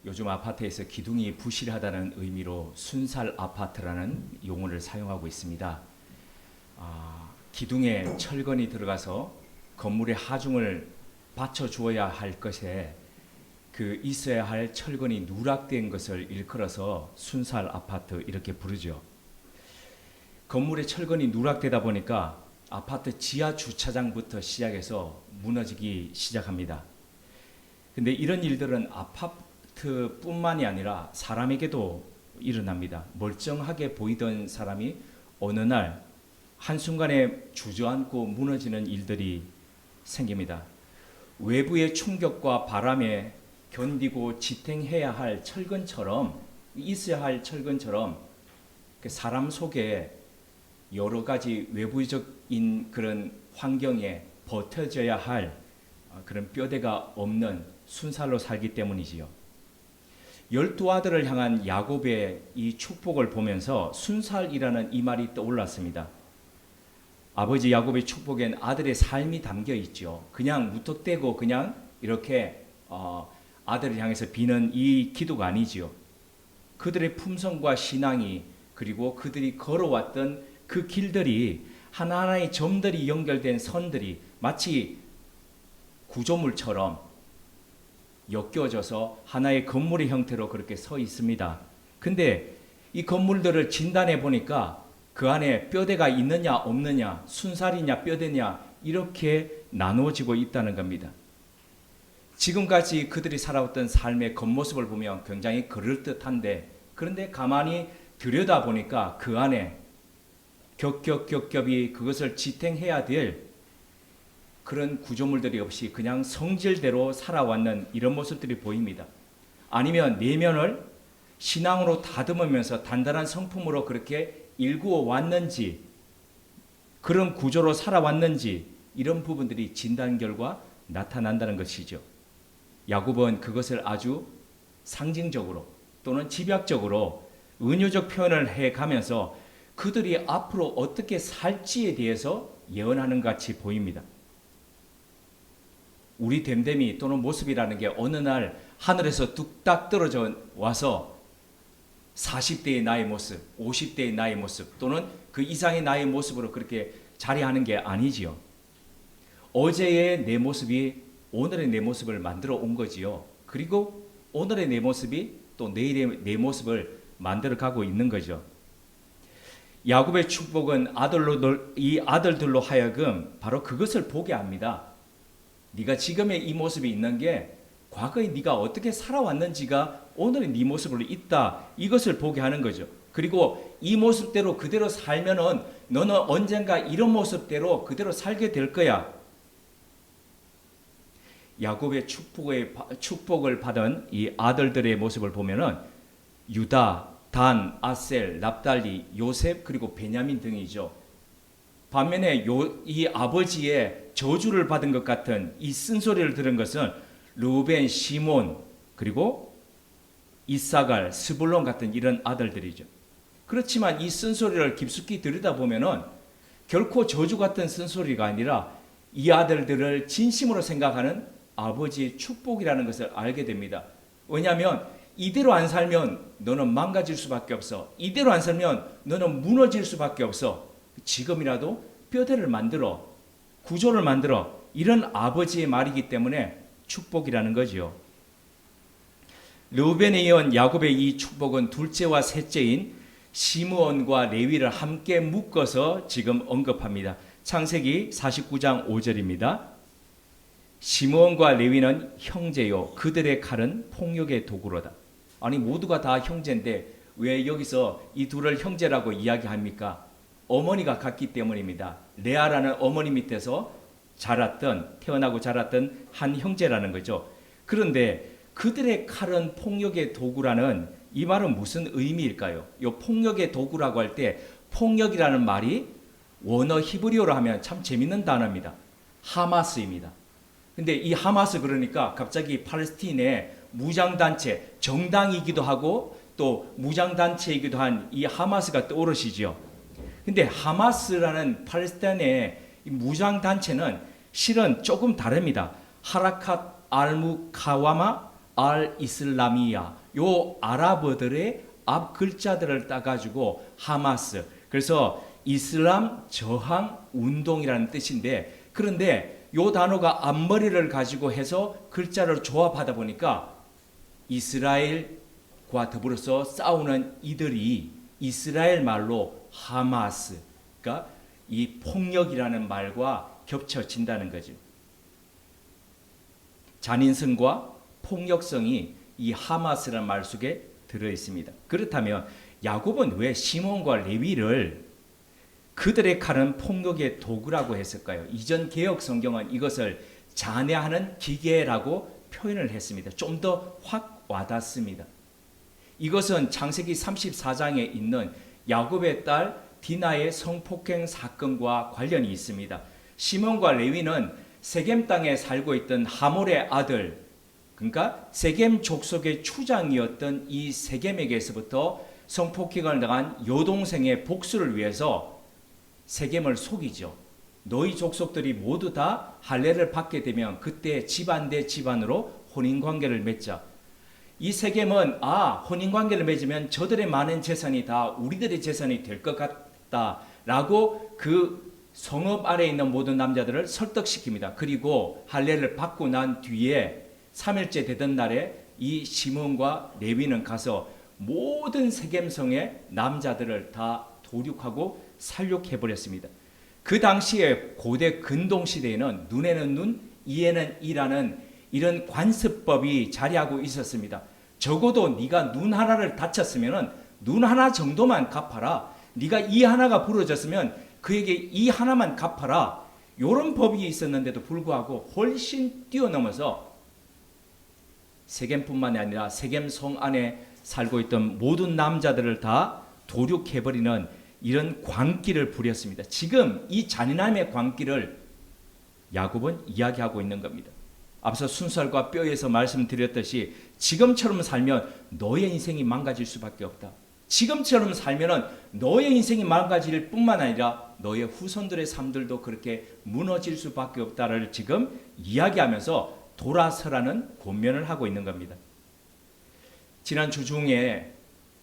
요즘 아파트에서 기둥이 부실하다는 의미로 순살 아파트라는 용어를 사용하고 있습니다. 기둥에 철근이 들어가서 건물의 하중을 받쳐주어야 할 것에 그 있어야 할 철근이 누락된 것을 일컬어서 순살 아파트 이렇게 부르죠. 건물의 철근이 누락되다 보니까 아파트 지하 주차장부터 시작해서 무너지기 시작합니다. 근데 이런 일들은 아파트뿐만이 아니라 사람에게도 일어납니다. 멀쩡하게 보이던 사람이 어느 날 한순간에 주저앉고 무너지는 일들이 생깁니다. 외부의 충격과 바람에 견디고 지탱해야 할 철근처럼, 있어야 할 철근처럼 사람 속에 여러 가지 외부적인 그런 환경에 버텨져야 할 그런 뼈대가 없는 순살로 살기 때문이지요. 12아들을 향한 야곱의 이 축복을 보면서 순살이라는 이 말이 떠올랐습니다. 아버지 야곱의 축복엔 아들의 삶이 담겨 있죠. 그냥 무턱대고 그냥 이렇게 아들을 향해서 비는 이 기도가 아니지요. 그들의 품성과 신앙이, 그리고 그들이 걸어왔던 그 길들이, 하나하나의 점들이 연결된 선들이 마치 구조물처럼 엮여져서 하나의 건물의 형태로 그렇게 서 있습니다. 근데 이 건물들을 진단해 보니까 그 안에 뼈대가 있느냐 없느냐, 순살이냐 뼈대냐, 이렇게 나누어지고 있다는 겁니다. 지금까지 그들이 살아왔던 삶의 겉모습을 보면 굉장히 그럴듯한데, 그런데 가만히 들여다보니까 그 안에 겹겹겹겹이 그것을 지탱해야 될 그런 구조물들이 없이 그냥 성질대로 살아왔는 이런 모습들이 보입니다. 아니면 내면을 신앙으로 다듬으면서 단단한 성품으로 그렇게 일구어 왔는지, 그런 구조로 살아왔는지, 이런 부분들이 진단 결과 나타난다는 것이죠. 야곱은 그것을 아주 상징적으로 또는 집약적으로 은유적 표현을 해가면서 그들이 앞으로 어떻게 살지에 대해서 예언하는 것 같이 보입니다. 우리 됨됨이 또는 모습이라는 게 어느 날 하늘에서 뚝딱 떨어져 와서 40대의 나의 모습, 50대의 나의 모습 또는 그 이상의 나의 모습으로 그렇게 자리하는 게 아니지요. 어제의 내 모습이 오늘의 내 모습을 만들어 온 거지요. 그리고 오늘의 내 모습이 또 내일의 내 모습을 만들어 가고 있는 거죠. 야곱의 축복은 이 아들들로 하여금 바로 그것을 보게 합니다. 네가 지금의 이 모습이 있는 게 과거에 네가 어떻게 살아왔는지가 오늘의 네 모습으로 있다, 이것을 보게 하는 거죠. 그리고 이 모습대로 그대로 살면은 너는 언젠가 이런 모습대로 그대로 살게 될 거야. 야곱의 축복을 받은 이 아들들의 모습을 보면은 유다, 단, 아셀, 납달리, 요셉, 그리고 베냐민 등이죠. 반면에 이 아버지의 저주를 받은 것 같은 이 쓴소리를 들은 것은 르우벤, 시몬, 그리고 이사갈, 스불론 같은 이런 아들들이죠. 그렇지만 이 쓴소리를 깊숙이 들여다보면은 결코 저주 같은 쓴소리가 아니라 이 아들들을 진심으로 생각하는 아버지의 축복이라는 것을 알게 됩니다. 왜냐하면 이대로 안 살면 너는 망가질 수밖에 없어. 이대로 안 살면 너는 무너질 수밖에 없어. 지금이라도 뼈대를 만들어, 구조를 만들어, 이런 아버지의 말이기 때문에 축복이라는 거죠. 르우벤에 이은 야곱의 이 축복은 둘째와 셋째인 시므온과 레위를 함께 묶어서 지금 언급합니다. 창세기 49장 5절입니다. 시므온과 레위는 형제요, 그들의 칼은 폭력의 도구로다. 아니, 모두가 다 형제인데 왜 여기서 이 둘을 형제라고 이야기합니까? 어머니가 같기 때문입니다. 레아라는 어머니 밑에서 태어나고 자랐던 한 형제라는 거죠. 그런데 그들의 칼은 폭력의 도구라는 이 말은 무슨 의미일까요? 이 폭력의 도구라고 할 때 폭력이라는 말이 원어 히브리어로 하면 참 재밌는 단어입니다. 하마스입니다. 근데 이 하마스, 그러니까 갑자기 팔레스틴의 무장단체, 정당이기도 하고 또 무장단체이기도 한 이 하마스가 떠오르시죠. 근데 하마스라는 팔레스타인의 무장단체는 실은 조금 다릅니다. 하라캇 알무카와마 알 이슬라미야, 요 아랍어들의 앞 글자들을 따가지고 하마스, 그래서 이슬람 저항 운동이라는 뜻인데, 그런데 요 단어가 앞머리를 가지고 해서 글자를 조합하다 보니까 이스라엘과 더불어서 싸우는 이들이 이스라엘 말로 하마스, 그러니까 이 폭력이라는 말과 겹쳐진다는 거죠. 잔인성과 폭력성이 이 하마스라는 말 속에 들어 있습니다. 그렇다면 야곱은 왜 시몬과 레위를 그들의 칼은 폭력의 도구라고 했을까요? 이전 개혁 성경은 이것을 잔해하는 기계라고 표현을 했습니다. 좀 더 확 와닿습니다. 이것은 창세기 34장에 있는 야곱의 딸 디나의 성폭행 사건과 관련이 있습니다. 시몬과 레위는 세겜 땅에 살고 있던 하몰의 아들, 그러니까 세겜 족속의 추장이었던 이 세겜에게서부터 성폭행을 당한 여동생의 복수를 위해서 세겜을 속이죠. 너희 족속들이 모두 다 할례를 받게 되면 그때 집안 대 집안으로 혼인관계를 맺자. 이 세겜은 혼인관계를 맺으면 저들의 많은 재산이 다 우리들의 재산이 될 것 같다라고 그 성읍 아래에 있는 모든 남자들을 설득시킵니다. 그리고 할례를 받고 난 뒤에 3일째 되던 날에 이 시몬과 레위는 가서 모든 세겜성의 남자들을 다 도륙하고 살육해버렸습니다. 그 당시에 고대 근동시대에는 눈에는 눈, 이에는 이라는 이런 관습법이 자리하고 있었습니다. 적어도 네가 눈 하나를 다쳤으면 눈 하나 정도만 갚아라. 네가 이 하나가 부러졌으면 그에게 이 하나만 갚아라. 이런 법이 있었는데도 불구하고 훨씬 뛰어넘어서 세겜뿐만이 아니라 세겜 성 안에 살고 있던 모든 남자들을 다 도륙해버리는 이런 광기를 부렸습니다. 지금 이 잔인함의 광기를 야곱은 이야기하고 있는 겁니다. 앞서 순살과 뼈에서 말씀드렸듯이 지금처럼 살면 너의 인생이 망가질 수밖에 없다. 지금처럼 살면 너의 인생이 망가질 뿐만 아니라 너의 후손들의 삶들도 그렇게 무너질 수밖에 없다를 지금 이야기하면서 돌아서라는 권면을 하고 있는 겁니다. 지난 주 중에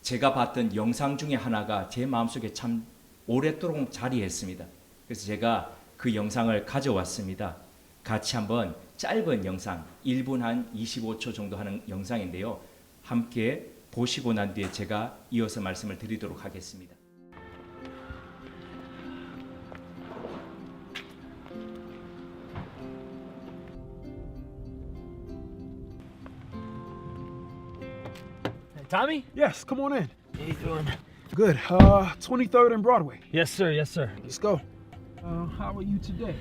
제가 봤던 영상 중에 하나가 제 마음속에 참 오랫도록 자리했습니다. 그래서 제가 그 영상을 가져왔습니다. 같이 한번 짧은 영상, 1분 한 25초 정도 하는 영상인데요. 함께 보시고 난 뒤에 제가 이어서 말씀을 드리도록 하겠습니다. Tommy? Yes, come on in. How you doing? Good. 23rd and Broadway. Yes, sir. Yes, sir. Let's go. How are you today?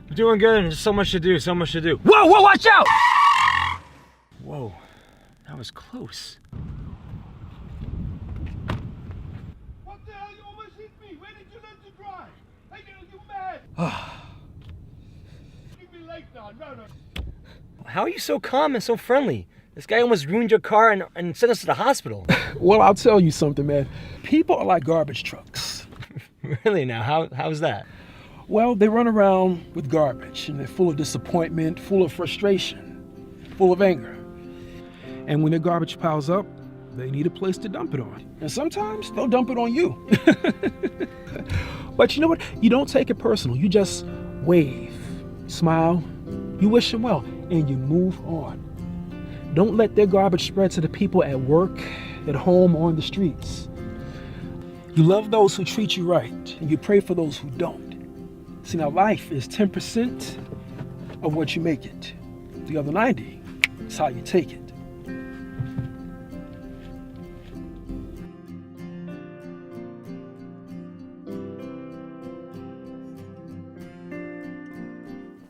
I'm doing good. There's so much to do. So much to do. Whoa! Whoa! Watch out! Whoa, that was close. What the hell? You almost hit me. Where did you learn to drive? Hey, you mad? Give me late now. No. How are you so calm and so friendly? This guy almost ruined your car and sent us to the hospital. Well, I'll tell you something, man. People are like garbage trucks. Really? Now, how's that? Well, they run around with garbage, and they're full of disappointment, full of frustration, full of anger. And when their garbage piles up, they need a place to dump it on. And sometimes they'll dump it on you. But you know what? You don't take it personal. You just wave, smile, you wish them well, and you move on. Don't let their garbage spread to the people at work, at home, or on the streets. You love those who treat you right, and you pray for those who don't. See, now life is 10% of what you make it. The other 90 is how you take it.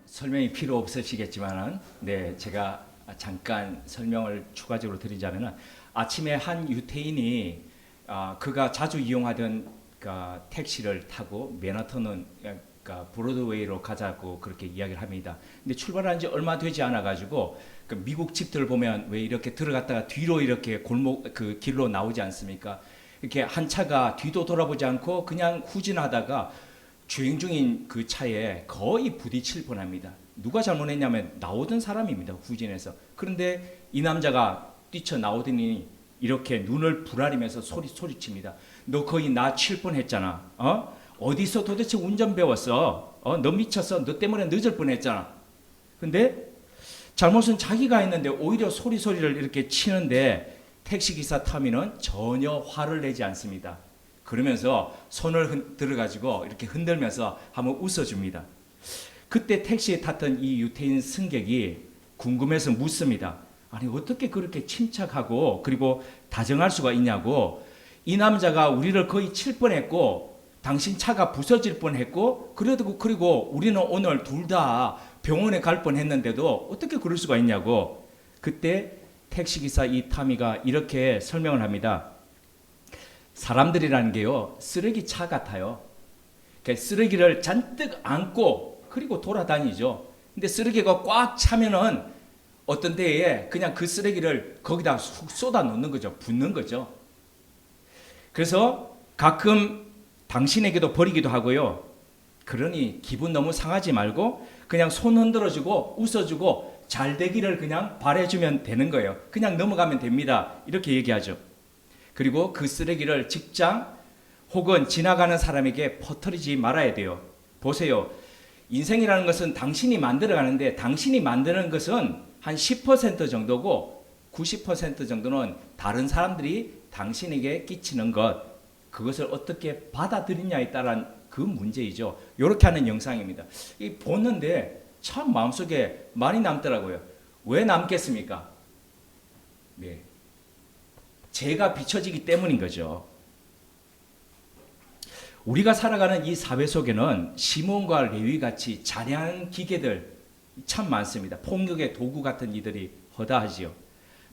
설명이 필요 없으시겠지만은, 제가 잠깐 설명을 추가적으로 드리자면은, 아침에 한 유태인이 그가 자주 이용하던 택시를 타고 맨하탄은 브로드웨이로 가자고 그렇게 이야기를 합니다. 근데 출발한 지 얼마 되지 않아 가지고 그 미국 집들 보면 왜 이렇게 들어갔다가 뒤로 이렇게 골목 그 길로 나오지 않습니까? 이렇게 한 차가 뒤도 돌아보지 않고 그냥 후진하다가 주행 중인 그 차에 거의 부딪힐 뻔합니다. 누가 잘못했냐면 나오던 사람입니다. 후진해서. 그런데 이 남자가 뛰쳐나오더니 이렇게 눈을 부라리면서 소리칩니다. 너 거의 나 칠 뻔했잖아. 어디서 도대체 운전 배웠어? 너 미쳤어? 너 때문에 늦을 뻔했잖아. 근데 잘못은 자기가 했는데 오히려 소리를 이렇게 치는데 택시기사 타미는 전혀 화를 내지 않습니다. 그러면서 손을 들어가지고 이렇게 흔들면서 한번 웃어줍니다. 그때 택시에 탔던 이 유태인 승객이 궁금해서 묻습니다. 아니 어떻게 그렇게 침착하고 그리고 다정할 수가 있냐고. 이 남자가 우리를 거의 칠 뻔했고 당신 차가 부서질 뻔했고 그리고 우리는 오늘 둘 다 병원에 갈 뻔했는데도 어떻게 그럴 수가 있냐고. 그때 택시기사 이 타미가 이렇게 설명을 합니다. 사람들이라는 게요 쓰레기 차 같아요. 쓰레기를 잔뜩 안고 그리고 돌아다니죠. 근데 쓰레기가 꽉 차면은 어떤 때에 그냥 그 쓰레기를 거기다 훅 쏟아 놓는 거죠. 붓는 거죠. 그래서 가끔 당신에게도 버리기도 하고요. 그러니 기분 너무 상하지 말고 그냥 손 흔들어주고 웃어주고 잘 되기를 그냥 바라주면 되는 거예요. 그냥 넘어가면 됩니다. 이렇게 얘기하죠. 그리고 그 쓰레기를 직장 혹은 지나가는 사람에게 퍼뜨리지 말아야 돼요. 보세요. 인생이라는 것은 당신이 만들어가는데 당신이 만드는 것은 한 10% 정도고 90% 정도는 다른 사람들이 당신에게 끼치는 것, 그것을 어떻게 받아들이냐에 따른 그 문제이죠. 이렇게 하는 영상입니다. 이 보는데 참 마음속에 많이 남더라고요. 왜 남겠습니까? 네. 죄가 비춰지기 때문인 거죠. 우리가 살아가는 이 사회 속에는 시몬과 레위 같이 잔인한 기계들 참 많습니다. 폭력의 도구 같은 이들이 허다하지요.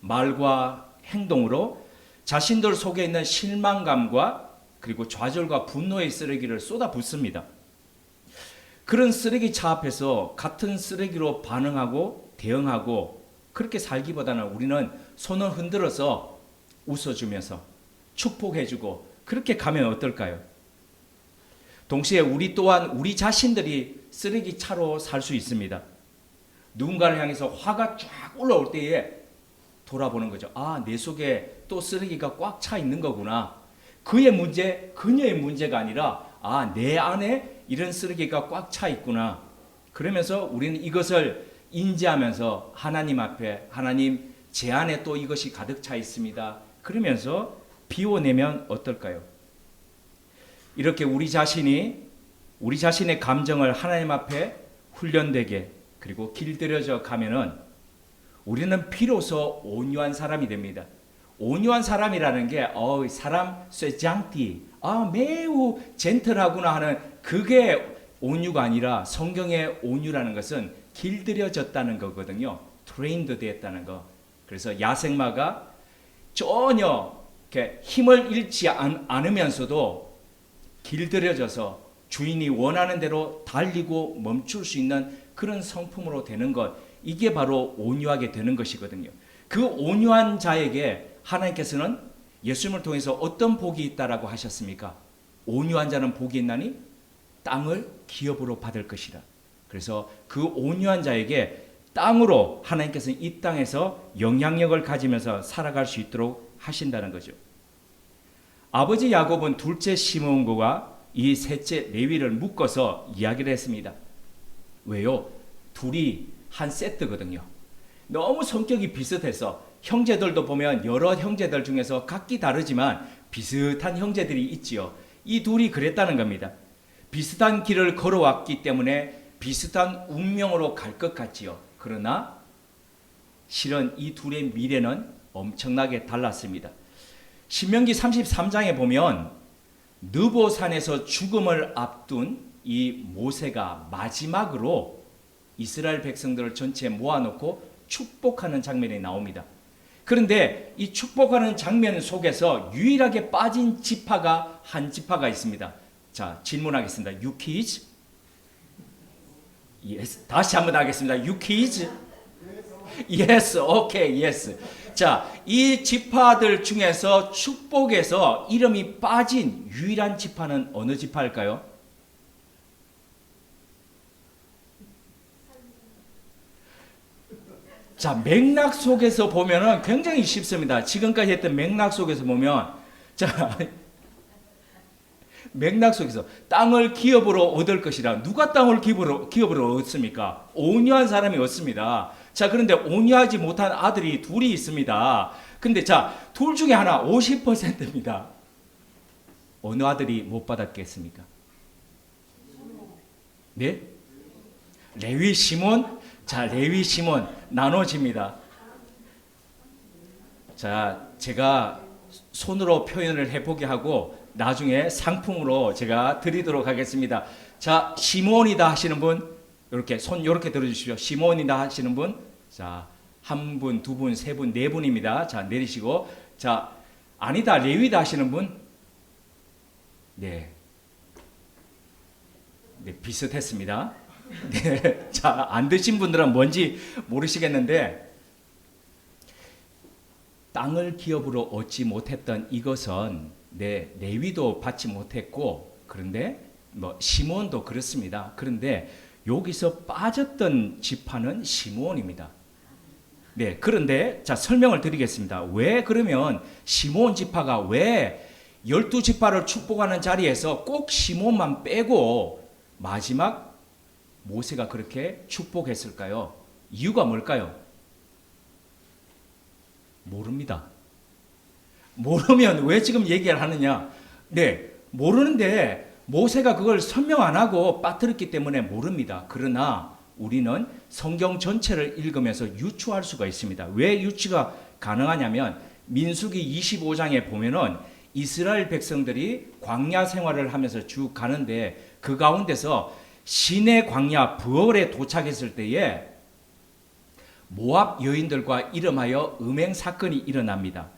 말과 행동으로 자신들 속에 있는 실망감과 그리고 좌절과 분노의 쓰레기를 쏟아붓습니다. 그런 쓰레기 차 앞에서 같은 쓰레기로 반응하고 대응하고 그렇게 살기보다는 우리는 손을 흔들어서 웃어주면서 축복해주고 그렇게 가면 어떨까요? 동시에 우리 또한 우리 자신들이 쓰레기 차로 살 수 있습니다. 누군가를 향해서 화가 쫙 올라올 때에 돌아보는 거죠. 아, 내 속에 또 쓰레기가 꽉 차 있는 거구나. 그의 문제, 그녀의 문제가 아니라 아, 내 안에 이런 쓰레기가 꽉 차 있구나. 그러면서 우리는 이것을 인지하면서 하나님 앞에 하나님 제 안에 또 이것이 가득 차 있습니다. 그러면서 비워내면 어떨까요? 이렇게 우리 자신의 감정을 하나님 앞에 훈련되게 그리고 길들여져 가면은 우리는 비로소 온유한 사람이 됩니다. 온유한 사람이라는 게 사람 쇠장띠 매우 젠틀하구나 하는 그게 온유가 아니라 성경의 온유라는 것은 길들여졌다는 거거든요. 트레인드 되었다는 거. 그래서 야생마가 전혀 이렇게 힘을 잃지 않으면서도 길들여져서 주인이 원하는 대로 달리고 멈출 수 있는 그런 성품으로 되는 것, 이게 바로 온유하게 되는 것이거든요. 그 온유한 자에게 하나님께서는 예수님을 통해서 어떤 복이 있다라고 하셨습니까? 온유한 자는 복이 있나니 땅을 기업으로 받을 것이라. 그래서 그 온유한 자에게 땅으로 하나님께서는 이 땅에서 영향력을 가지면서 살아갈 수 있도록 하신다는 거죠. 아버지 야곱은 둘째 시몬과 이 셋째 레위를 묶어서 이야기를 했습니다. 왜요? 둘이 한 세트거든요. 너무 성격이 비슷해서 형제들도 보면 여러 형제들 중에서 각기 다르지만 비슷한 형제들이 있지요. 이 둘이 그랬다는 겁니다. 비슷한 길을 걸어왔기 때문에 비슷한 운명으로 갈 것 같지요. 그러나 실은 이 둘의 미래는 엄청나게 달랐습니다. 신명기 33장에 보면 느보산에서 죽음을 앞둔 이 모세가 마지막으로 이스라엘 백성들을 전체 모아놓고 축복하는 장면이 나옵니다. 그런데 이 축복하는 장면 속에서 유일하게 빠진 지파가 한 지파가 있습니다. 자, 질문하겠습니다. You kids? Yes. 다시 한번 하겠습니다. You kids? Yes. Okay. Yes. 자, 이 지파들 중에서 축복에서 이름이 빠진 유일한 지파는 어느 지파일까요? 자, 맥락 속에서 보면은 굉장히 쉽습니다. 지금까지 했던 맥락 속에서 보면, 자, 맥락 속에서 땅을 기업으로 얻을 것이라. 누가 땅을 기업으로 얻습니까? 온유한 사람이 얻습니다. 자, 그런데 온유하지 못한 아들이 둘이 있습니다. 근데 자, 둘 중에 하나 50%입니다. 어느 아들이 못 받았겠습니까? 네? 레위 시몬? 자, 레위 시몬 나눠집니다. 자, 제가 손으로 표현을 해보게 하고 나중에 상품으로 제가 드리도록 하겠습니다. 자, 시몬이다 하시는 분, 이렇게 손 이렇게 들어주십시오. 시몬이다 하시는 분, 자, 한 분, 두 분, 세 분, 네 분입니다. 자, 내리시고, 자, 아니다, 레위다 하시는 분, 네, 네, 비슷했습니다. 네, 자, 안 드신 분들은 뭔지 모르시겠는데, 땅을 기업으로 얻지 못했던 이것은 네, 레위도 받지 못했고, 그런데 뭐 시몬도 그렇습니다. 그런데 여기서 빠졌던 지파는 시몬입니다. 네, 그런데 자, 설명을 드리겠습니다. 왜 그러면 시몬 지파가 왜 12지파를 축복하는 자리에서 꼭 시몬만 빼고 마지막 모세가 그렇게 축복했을까요? 이유가 뭘까요? 모릅니다. 모르면 왜 지금 얘기를 하느냐? 네, 모르는데 모세가 그걸 설명 안 하고 빠뜨렸기 때문에 모릅니다. 그러나 우리는 성경 전체를 읽으면서 유추할 수가 있습니다. 왜 유추가 가능하냐면 민수기 25장에 보면은 이스라엘 백성들이 광야 생활을 하면서 쭉 가는데 그 가운데서 시내 광야 부월에 도착했을 때에 모압 여인들과 이름하여 음행 사건이 일어납니다.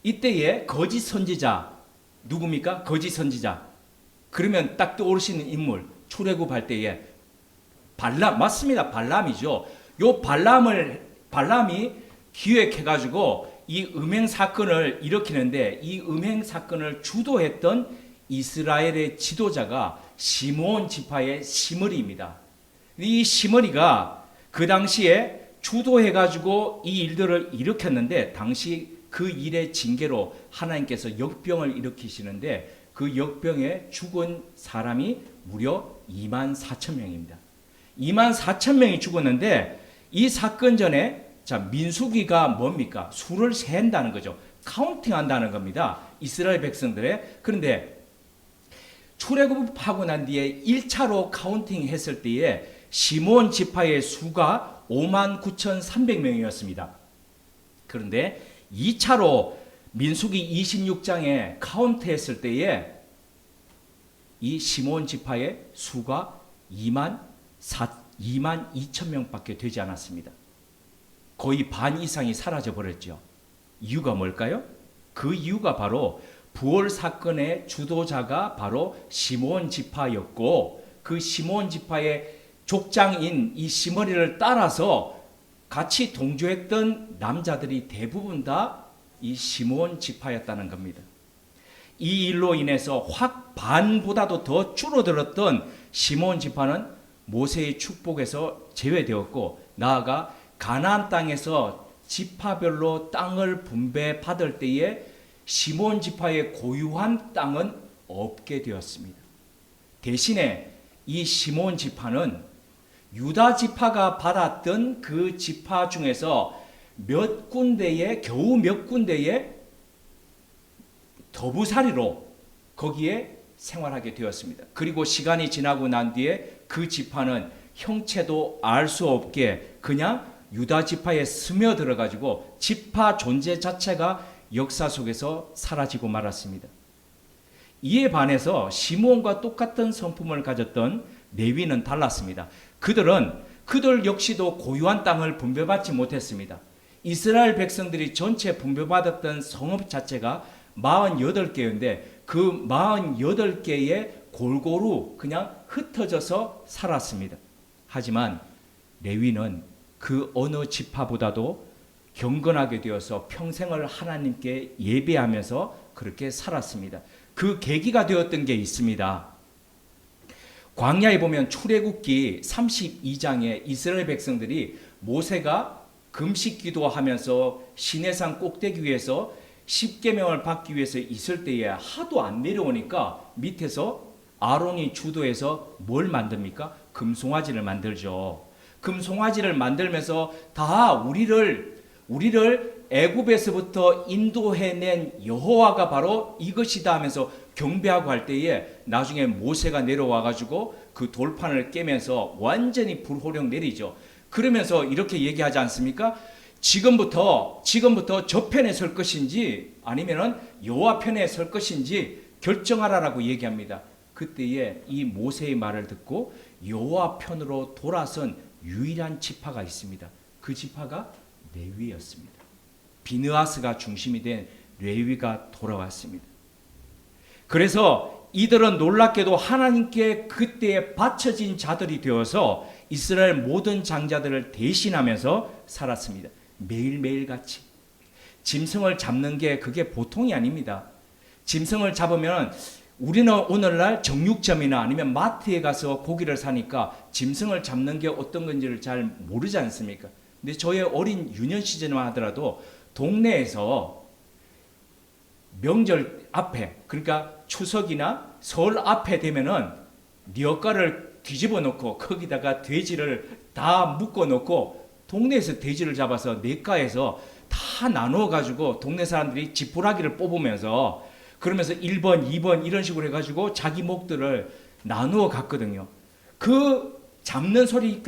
이때에 거짓 선지자 누굽니까? 거짓 선지자. 그러면 딱 떠오르시는 인물 출애굽할 때에 발람 맞습니다. 발람이죠. 요 발람이 기획해가지고 이 음행 사건을 일으키는데 이 음행 사건을 주도했던 이스라엘의 지도자가 시몬 지파의 시므리입니다. 이 시므리가 그 당시에 주도해가지고 이 일들을 일으켰는데 당시 그 일의 징계로 하나님께서 역병을 일으키시는데 그 역병에 죽은 사람이 무려 24,000명입니다. 24,000명이 죽었는데 이 사건 전에 자 민수기가 뭡니까? 수를 센다는 거죠. 카운팅한다는 겁니다. 이스라엘 백성들의. 그런데 출애굽하고 난 뒤에 1차로 카운팅 했을 때에 시몬 지파의 수가 59,300명이었습니다. 그런데 2차로 민수기 26장에 카운트 했을 때에 이 시몬 지파의 수가 2만 2천 명밖에 되지 않았습니다. 거의 반 이상이 사라져 버렸죠. 이유가 뭘까요? 그 이유가 바로 부월 사건의 주도자가 바로 시몬 지파였고 그 시몬 지파의 족장인 이 시므리를 따라서 같이 동조했던 남자들이 대부분 다 이 시몬 지파였다는 겁니다. 이 일로 인해서 확 반보다도 더 줄어들었던 시몬 지파는 모세의 축복에서 제외되었고 나아가 가나안 땅에서 지파별로 땅을 분배받을 때에 시몬 지파의 고유한 땅은 없게 되었습니다. 대신에 이 시몬 지파는 유다 지파가 받았던 그 지파 중에서 몇 군데에 겨우 몇 군데에 더부살이로 거기에 생활하게 되었습니다. 그리고 시간이 지나고 난 뒤에 그 지파는 형체도 알 수 없게 그냥 유다 지파에 스며들어 가지고 지파 존재 자체가 역사 속에서 사라지고 말았습니다. 이에 반해서 시몬과 똑같은 성품을 가졌던 레위는 달랐습니다. 그들 역시도 고유한 땅을 분배받지 못했습니다. 이스라엘 백성들이 전체 분배받았던 성읍 자체가 48개인데 그 48개에 골고루 그냥 흩어져서 살았습니다. 하지만 레위는 그 어느 지파보다도 경건하게 되어서 평생을 하나님께 예배하면서 그렇게 살았습니다. 그 계기가 되었던 게 있습니다. 광야에 보면 출애굽기 32장에 이스라엘 백성들이 모세가 금식 기도하면서 시내산 꼭대기 위에서 십계명을 받기 위해서 있을 때에 하도 안 내려오니까 밑에서 아론이 주도해서 뭘 만듭니까? 금송아지를 만들죠. 금송아지를 만들면서 다 우리를 애굽에서부터 인도해낸 여호와가 바로 이것이다 하면서 경배하고 할 때에 나중에 모세가 내려와 가지고 그 돌판을 깨면서 완전히 불호령 내리죠. 그러면서 이렇게 얘기하지 않습니까? 지금부터 저 편에 설 것인지 아니면은 여호와 편에 설 것인지 결정하라라고 얘기합니다. 그때에 이 모세의 말을 듣고 여호와 편으로 돌아선 유일한 지파가 있습니다. 그 지파가 레위였습니다. 비느하스가 중심이 된 레위가 돌아왔습니다. 그래서 이들은 놀랍게도 하나님께 그때에 바쳐진 자들이 되어서 이스라엘 모든 장자들을 대신하면서 살았습니다. 매일매일 같이. 짐승을 잡는 게 그게 보통이 아닙니다. 짐승을 잡으면 우리는 오늘날 정육점이나 아니면 마트에 가서 고기를 사니까 짐승을 잡는 게 어떤 건지를 잘 모르지 않습니까? 근데 저의 어린 유년 시절만 하더라도 동네에서 명절 앞에, 그러니까 추석이나 설 앞에 되면은 뉘어가를 뒤집어 놓고 거기다가 돼지를 다 묶어 놓고 동네에서 돼지를 잡아서 냇가에서 다 나누어 가지고 동네 사람들이 지푸라기를 뽑으면서 그러면서 1번, 2번 이런 식으로 해가지고 자기 목들을 나누어 갔거든요. 그 잡는 소리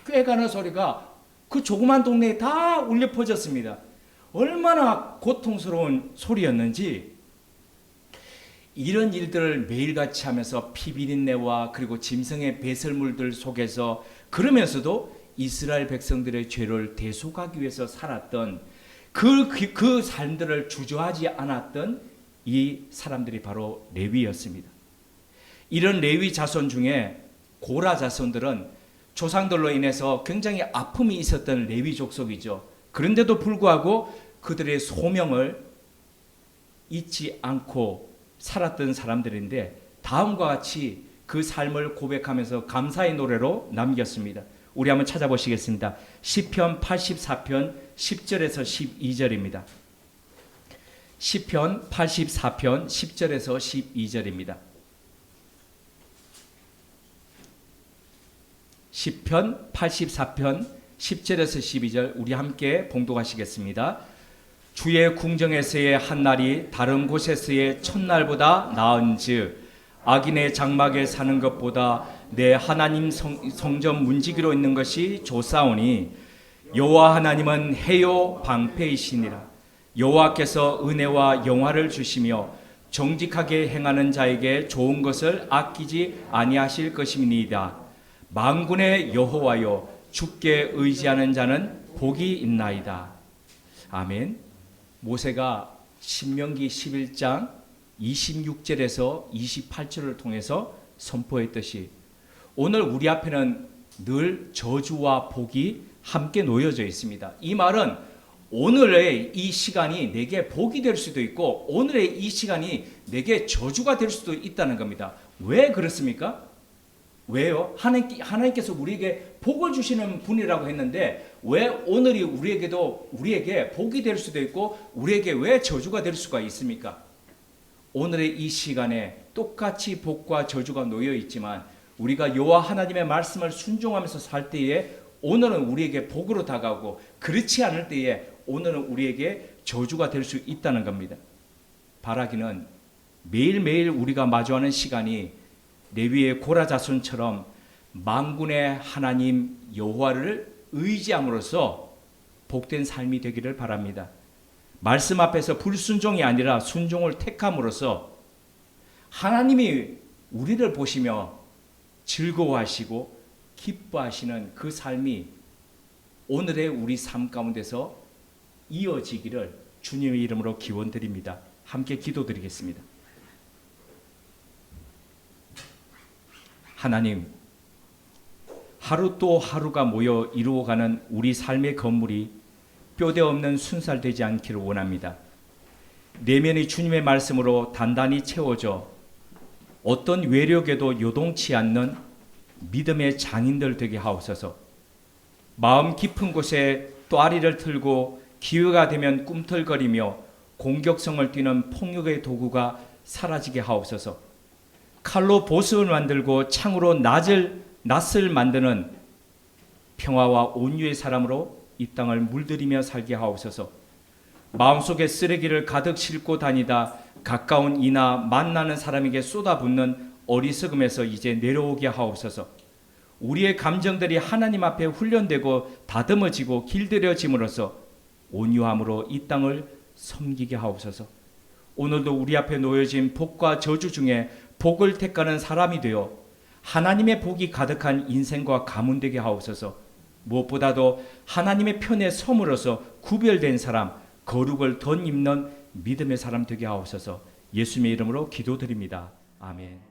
꽤 가는 소리가 그 조그만 동네에 다 울려 퍼졌습니다. 얼마나 고통스러운 소리였는지 이런 일들을 매일같이 하면서 피비린내와 그리고 짐승의 배설물들 속에서 그러면서도 이스라엘 백성들의 죄를 대속하기 위해서 살았던 그 삶들을 주저하지 않았던 이 사람들이 바로 레위였습니다. 이런 레위 자손 중에 고라 자손들은 조상들로 인해서 굉장히 아픔이 있었던 레위 족속이죠. 그런데도 불구하고 그들의 소명을 잊지 않고 살았던 사람들인데 다음과 같이 그 삶을 고백하면서 감사의 노래로 남겼습니다. 우리 한번 찾아보시겠습니다. 시편 84편 10절에서 12절입니다. 시편 84편 10절에서 12절입니다. 시편 84편 10절에서 12절 우리 함께 봉독하시겠습니다. 주의 궁정에서의 한 날이 다른 곳에서의 첫날보다 나은즉 악인의 장막에 사는 것보다 내 하나님 성전 문지기로 있는 것이 좋사오니 여호와 하나님은 해요 방패이시니라. 여호와께서 은혜와 영화를 주시며 정직하게 행하는 자에게 좋은 것을 아끼지 아니하실 것임이니이다. 만군의 여호와여 주께 의지하는 자는 복이 있나이다. 아멘. 모세가 신명기 11장 26절에서 28절을 통해서 선포했듯이 오늘 우리 앞에는 늘 저주와 복이 함께 놓여져 있습니다. 이 말은 오늘의 이 시간이 내게 복이 될 수도 있고 오늘의 이 시간이 내게 저주가 될 수도 있다는 겁니다. 왜 그렇습니까? 왜요? 하나님께서 우리에게 복을 주시는 분이라고 했는데 왜 오늘이 우리에게 복이 될 수도 있고 우리에게 왜 저주가 될 수가 있습니까? 오늘의 이 시간에 똑같이 복과 저주가 놓여 있지만 우리가 여호와 하나님의 말씀을 순종하면서 살 때에 오늘은 우리에게 복으로 다가오고 그렇지 않을 때에 오늘은 우리에게 저주가 될 수 있다는 겁니다. 바라기는 매일매일 우리가 마주하는 시간이 레위의 고라 자손처럼 만군의 하나님 여호와를 의지함으로써 복된 삶이 되기를 바랍니다. 말씀 앞에서 불순종이 아니라 순종을 택함으로써 하나님이 우리를 보시며 즐거워하시고 기뻐하시는 그 삶이 오늘의 우리 삶 가운데서 이어지기를 주님의 이름으로 기원드립니다. 함께 기도드리겠습니다. 하나님, 하루 또 하루가 모여 이루어가는 우리 삶의 건물이 뼈대 없는 순살되지 않기를 원합니다. 내면이 주님의 말씀으로 단단히 채워져 어떤 외력에도 요동치 않는 믿음의 장인들 되게 하옵소서. 마음 깊은 곳에 또아리를 틀고 기회가 되면 꿈틀거리며 공격성을 띠는 폭력의 도구가 사라지게 하옵소서. 칼로 보석을 만들고 창으로 낫을 만드는 평화와 온유의 사람으로 이 땅을 물들이며 살게 하옵소서. 마음속에 쓰레기를 가득 싣고 다니다 가까운 이나 만나는 사람에게 쏟아붓는 어리석음에서 이제 내려오게 하옵소서. 우리의 감정들이 하나님 앞에 훈련되고 다듬어지고 길들여짐으로써 온유함으로 이 땅을 섬기게 하옵소서. 오늘도 우리 앞에 놓여진 복과 저주 중에 복을 택하는 사람이 되어 하나님의 복이 가득한 인생과 가문 되게 하옵소서. 무엇보다도 하나님의 편에 섬으로써 구별된 사람, 거룩을 덧입는 믿음의 사람 되게 하옵소서. 예수님의 이름으로 기도드립니다. 아멘.